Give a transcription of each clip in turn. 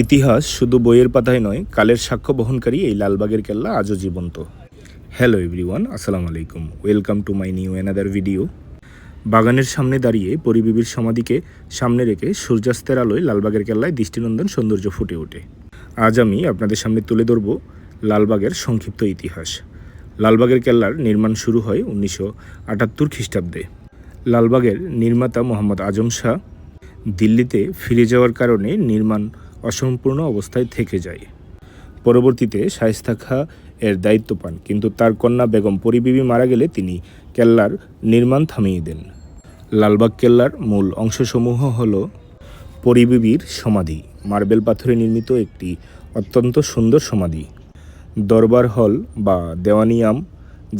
ইতিহাস শুধু বইয়ের পাতায় নয়, কালের সাক্ষ্য বহনকারী এই লালবাগের কেল্লা আজও জীবন্ত। হ্যালো এভরিওয়ান, আসসালামু আলাইকুম, welcome to my new another video. বাগানের সামনে দাঁড়িয়ে পরিবিবির সমাধিকে সামনে রেখে সূর্যাস্তের আলোয় লালবাগের কেল্লায় দৃষ্টিনন্দন সৌন্দর্য ফুটে ওঠে। আজ আমি আপনাদের সামনে তুলে ধরব লালবাগের সংক্ষিপ্ত ইতিহাস। লালবাগের কেল্লার নির্মাণ শুরু হয় 1978 খ্রিস্টাব্দে। লালবাগের নির্মাতা মোহাম্মদ আজম শাহ দিল্লিতে ফিরে যাওয়ার কারণে নির্মাণ অসম্পূর্ণ অবস্থায় থেকে যায়। পরবর্তীতে শায়েস্তা খাঁ এর দায়িত্ব পান, কিন্তু তার কন্যা বেগম পরিবিবি মারা গেলে তিনি কেল্লার নির্মাণ থামিয়ে দেন। লালবাগ কেল্লার মূল অংশসমূহ হল পরিবিবির সমাধি, মার্বেল পাথরে নির্মিত একটি অত্যন্ত সুন্দর সমাধি, দরবার হল বা দেওয়ানিয়াম,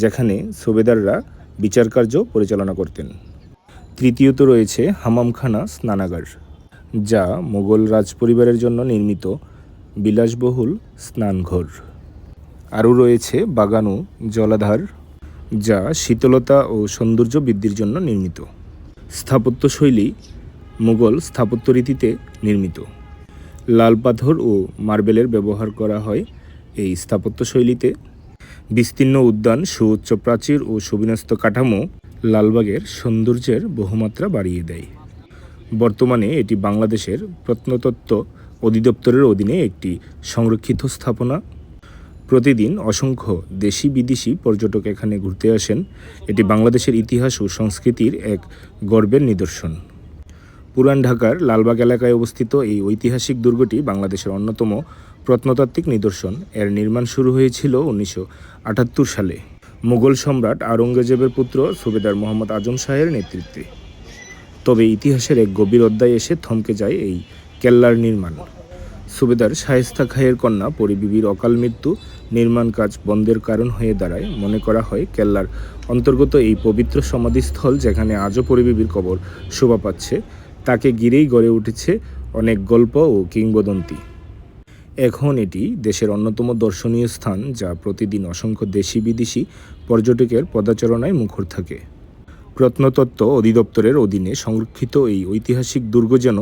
যেখানে সুবেদাররা বিচারকার্য পরিচালনা করতেন। তৃতীয়ত রয়েছে হামামখানা স্নানাগার, যা মুঘল রাজপরিবারের জন্য নির্মিত বিলাসবহুল স্নানঘর। আরও রয়েছে বাগান ও জলাধার, যা শীতলতা ও সৌন্দর্য বৃদ্ধির জন্য নির্মিত। স্থাপত্যশৈলী মুঘল স্থাপত্য রীতিতে নির্মিত। লাল পাথর ও মার্বেলের ব্যবহার করা হয় এই স্থাপত্যশৈলীতে। বিস্তীর্ণ উদ্যান, সুউচ্চ প্রাচীর ও সুবিন্যস্ত কাঠামো লালবাগের সৌন্দর্যের বহুমাত্রা বাড়িয়ে দেয়। বর্তমানে এটি বাংলাদেশের প্রত্নতত্ত্ব অধিদপ্তরের অধীনে একটি সংরক্ষিত স্থাপনা। প্রতিদিন অসংখ্য দেশি বিদেশি পর্যটক এখানে ঘুরতে আসেন। এটি বাংলাদেশের ইতিহাস ও সংস্কৃতির এক গর্বের নিদর্শন। পুরান ঢাকার লালবাগ এলাকায় অবস্থিত এই ঐতিহাসিক দুর্গটি বাংলাদেশের অন্যতম প্রত্নতাত্ত্বিক নিদর্শন। এর নির্মাণ শুরু হয়েছিল 1978 সালে মুঘল সম্রাট আওরঙ্গজেবের পুত্র সুবেদার মোহাম্মদ আজম শাহের নেতৃত্বে। তবে ইতিহাসের এক গভীর অধ্যায় এসে থমকে যায় এই কেল্লার নির্মাণ। সুবেদার শায়েস্তা খাঁয়ের কন্যা পরিবিবির অকাল মৃত্যু নির্মাণ কাজ বন্ধের কারণ হয়ে দাঁড়ায়। মনে করা হয় কেল্লার অন্তর্গত এই পবিত্র সমাধিস্থল, যেখানে আজও পরিবিবির কবর শোভা পাচ্ছে, তাকে ঘিরেই গড়ে উঠেছে অনেক গল্প ও কিংবদন্তি। এখন এটি দেশের অন্যতম দর্শনীয় স্থান, যা প্রতিদিন অসংখ্য দেশি বিদেশি পর্যটকের পদাচারণায় মুখর থাকে। প্রত্নতত্ত্ব অধিদপ্তরের অধীনে সংরক্ষিত এই ঐতিহাসিক দুর্গ যেন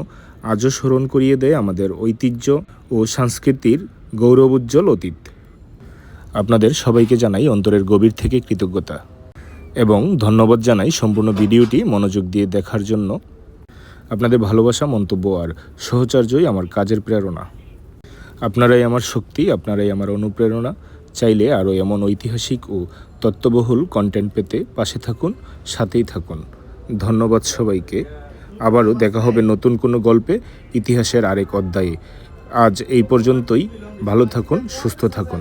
আজও স্মরণ করিয়ে দেয় আমাদের ঐতিহ্য ও সংস্কৃতির গৌরবোজ্জ্বল অতীত। আপনাদের সবাইকে জানাই অন্তরের গভীর থেকে কৃতজ্ঞতা এবং ধন্যবাদ জানাই সম্পূর্ণ ভিডিওটি মনোযোগ দিয়ে দেখার জন্য। আপনাদের ভালোবাসা, মন্তব্য আর সহচর্যই আমার কাজের প্রেরণা। আপনারাই আমার শক্তি, আপনারাই আমার অনুপ্রেরণা। চাইলে আরও এমন ঐতিহাসিক ও তত্ত্ববহুল কন্টেন্ট পেতে পাশে থাকুন, সাথেই থাকুন। ধন্যবাদ সবাইকে। আবারও দেখা হবে নতুন কোনো গল্পে, ইতিহাসের আরেক অধ্যায়ে। আজ এই পর্যন্তই। ভালো থাকুন, সুস্থ থাকুন।